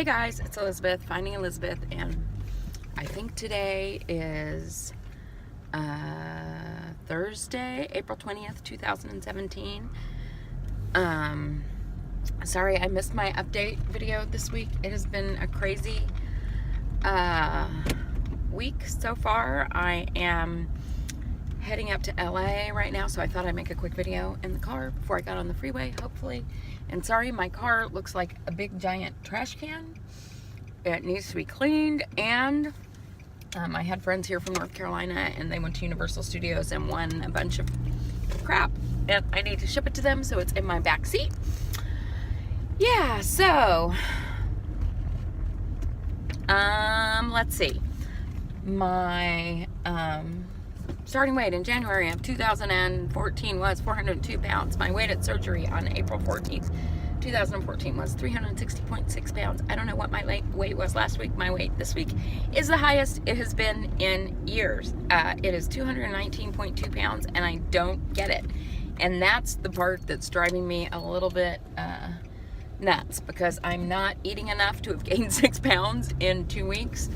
Hey guys, it's Elizabeth, Finding Elizabeth, and I think today is Thursday, April 20th, 2017. Sorry I missed my update video this week. It has been a crazy week so far. I am heading up to LA right now, so I thought I'd make a quick video in the car before I got on the freeway, hopefully. And sorry, my car looks like a big giant trash can. It needs to be cleaned, and I had friends here from North Carolina, and they went to Universal Studios and won a bunch of crap, and I need to ship it to them, so it's in my back seat. Yeah, so let's see. My starting weight in January of 2014 was 402 pounds. My weight at surgery on April 14th, 2014 was 360.6 pounds. I don't know what my weight was last week. My weight this week is the highest it has been in years. It is 219.2 pounds, and I don't get it. And that's the part that's driving me a little bit nuts, because I'm not eating enough to have gained 6 pounds in 2 weeks.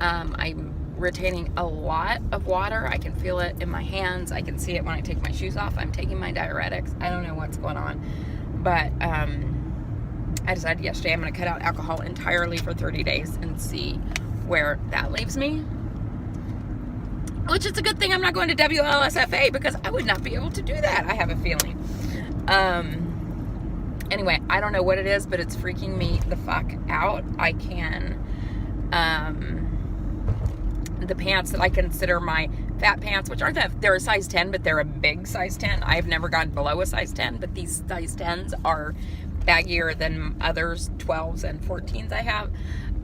I'm retaining a lot of water. I can feel it in my hands. I can see it when I take my shoes off. I'm taking my diuretics. I don't know what's going on, but I decided yesterday I'm going to cut out alcohol entirely for 30 days and see where that leaves me, which is a good thing I'm not going to WLSFA, because I would not be able to do that, I have a feeling. Anyway, I don't know what it is, but it's freaking me the fuck out. I can the pants that I consider my fat pants, which aren't that, they're a size 10, but they're a big size 10. I've never gone below a size 10, but these size 10s are baggier than others 12s and 14s I have.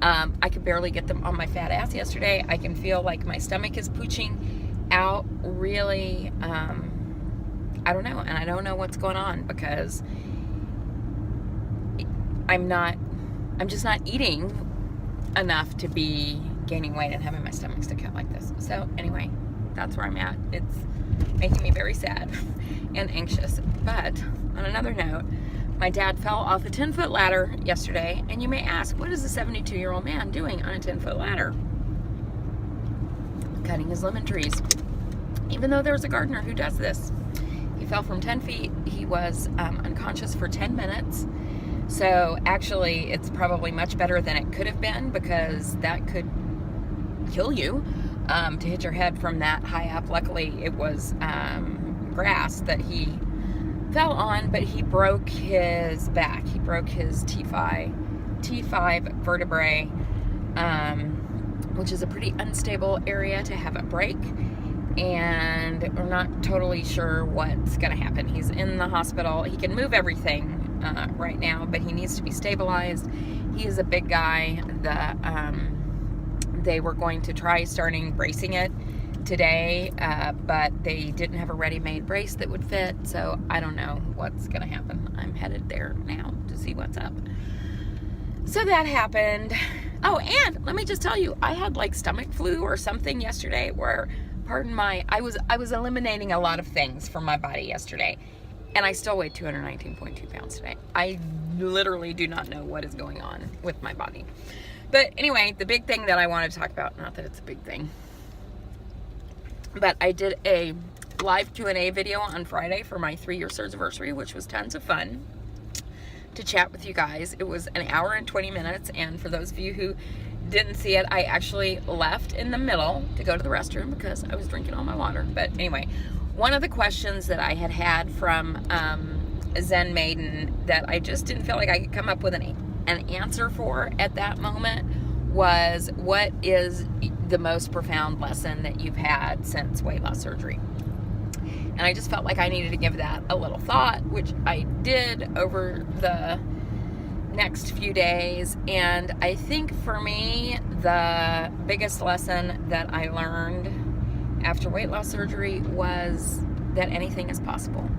I could barely get them on my fat ass yesterday. I can feel like my stomach is pooching out really. I don't know, and I don't know what's going on, because I'm just not eating enough to be gaining weight and having my stomach stick out like this. So anyway, that's where I'm at. It's making me very sad and anxious. But on another note, my dad fell off a 10-foot ladder yesterday, and you may ask, what is a 72-year-old man doing on a 10-foot ladder? Cutting his lemon trees. Even though there's a gardener who does this. He fell from 10 feet. He was unconscious for 10 minutes. So actually, it's probably much better than it could have been, because that could kill you, to hit your head from that high up. Luckily, it was grass that he fell on, but he broke his back. He broke his T5 vertebrae, which is a pretty unstable area to have it break. And we're not totally sure what's going to happen. He's in the hospital. He can move everything right now, but he needs to be stabilized. He is a big guy. They were going to try starting bracing it today, but they didn't have a ready-made brace that would fit, so I don't know what's going to happen. I'm headed there now to see what's up. So that happened. Oh, and let me just tell you, I had like stomach flu or something yesterday, where, I was eliminating a lot of things from my body yesterday, and I still weighed 219.2 pounds today. I literally do not know what is going on with my body. But anyway, the big thing that I wanted to talk about, not that it's a big thing, but I did a live Q&A video on Friday for my 3-year surgery, which was tons of fun to chat with you guys. It was an hour and 20 minutes, and for those of you who didn't see it, I actually left in the middle to go to the restroom because I was drinking all my water. But anyway, one of the questions that I had from Zen Maiden that I just didn't feel like I could come up with an answer for at that moment was, what is the most profound lesson that you've had since weight loss surgery? And I just felt like I needed to give that a little thought, which I did over the next few days. And I think for me, the biggest lesson that I learned after weight loss surgery was that anything is possible.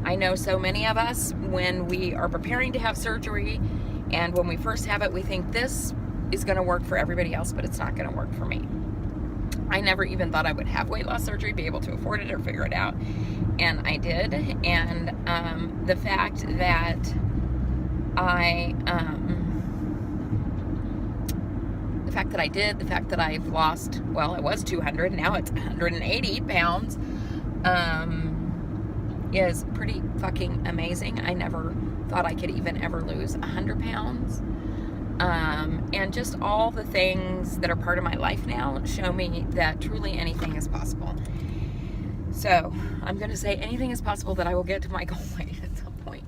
I know so many of us, when we are preparing to have surgery, and when we first have it, we think this is going to work for everybody else, but it's not going to work for me. I never even thought I would have weight loss surgery, be able to afford it or figure it out. And I did. And the fact that I fact that I did, the fact that I've lost, well, it was 200, now it's 180 pounds, is pretty fucking amazing. I never thought I could even ever lose 100 pounds. And just all the things that are part of my life now show me that truly anything is possible. So I'm going to say anything is possible, that I will get to my goal weight at some point.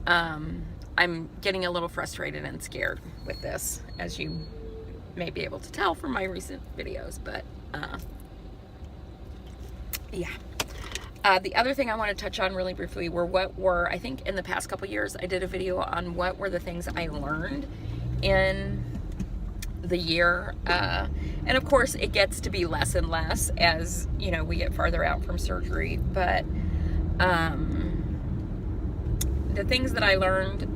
I'm getting a little frustrated and scared with this, as you may be able to tell from my recent videos, but yeah. The other thing I want to touch on really briefly were, I think in the past couple years, I did a video on what were the things I learned in the year. And of course, it gets to be less and less as, you know, we get farther out from surgery. But the things that I learned,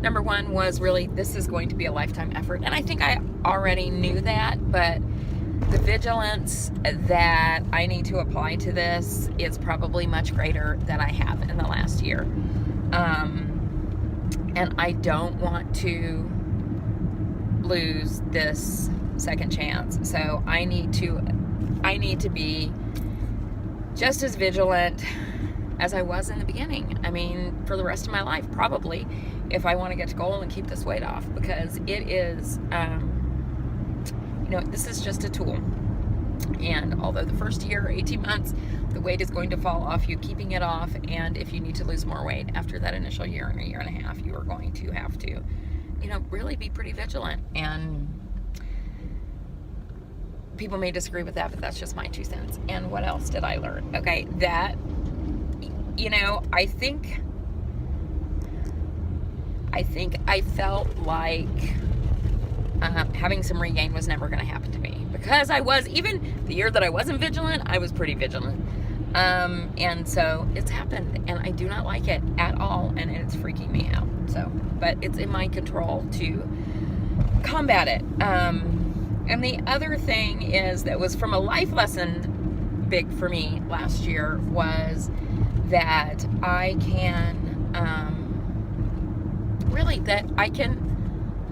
number one was really, this is going to be a lifetime effort. And I think I already knew that, but the vigilance that I need to apply to this is probably much greater than I have in the last year. And I don't want to lose this second chance. So I need to be just as vigilant as I was in the beginning. I mean, for the rest of my life, probably, if I want to get to goal and keep this weight off, because it is, you know, this is just a tool. And although the first year, 18 months, the weight is going to fall off you keeping it off, and if you need to lose more weight after that initial year and a year and a half, you are going to have to, you know, really be pretty vigilant. And people may disagree with that, but that's just my 2 cents. And what else did I learn? Okay, that, you know, I think I felt like having some regain was never going to happen to me, because I was, even the year that I wasn't vigilant, I was pretty vigilant. And so it's happened, and I do not like it at all, and it's freaking me out. So, but it's in my control to combat it. And the other thing is, that was from a life lesson big for me last year, was that I can, really, that I can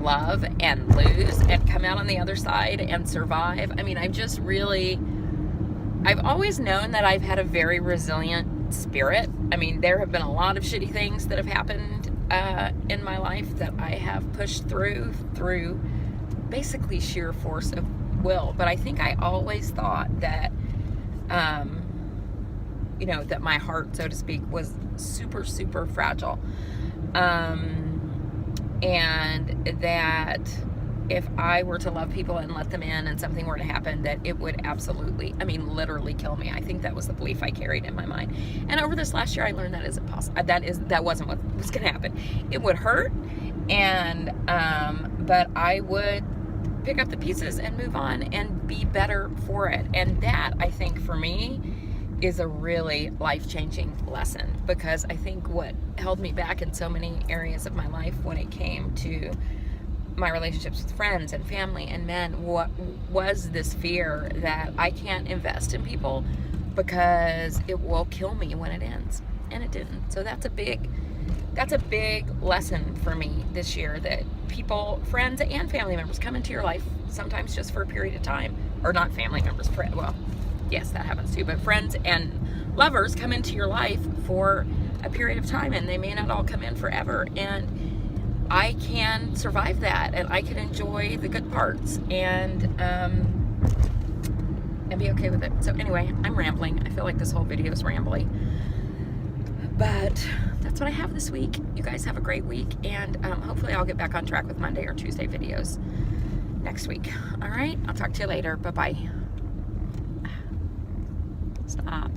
love and lose and come out on the other side and survive. I mean, I've always known that I've had a very resilient spirit. I mean, there have been a lot of shitty things that have happened in my life that I have pushed through basically sheer force of will. But I think I always thought that, you know, that my heart, so to speak, was super, super fragile. And that if I were to love people and let them in, and something were to happen, that it would absolutely, I mean, literally kill me. I think that was the belief I carried in my mind. And over this last year, I learned that isn't possible. That wasn't what was going to happen. It would hurt, and but I would pick up the pieces and move on and be better for it. And that, I think, for me, is a really life-changing lesson, because I think what held me back in so many areas of my life when it came to my relationships with friends and family and men, what was this fear that I can't invest in people because it will kill me when it ends. And it didn't. So that's a big lesson for me this year, that people, friends and family members, come into your life sometimes just for a period of time. Or not family members, well, yes, that happens too, but friends and lovers come into your life for a period of time, and they may not all come in forever. And I can survive that, and I can enjoy the good parts, and be okay with it. So anyway, I'm rambling. I feel like this whole video is rambling, but that's what I have this week. You guys have a great week, and hopefully I'll get back on track with Monday or Tuesday videos next week. All right, I'll talk to you later. Bye-bye. Stop.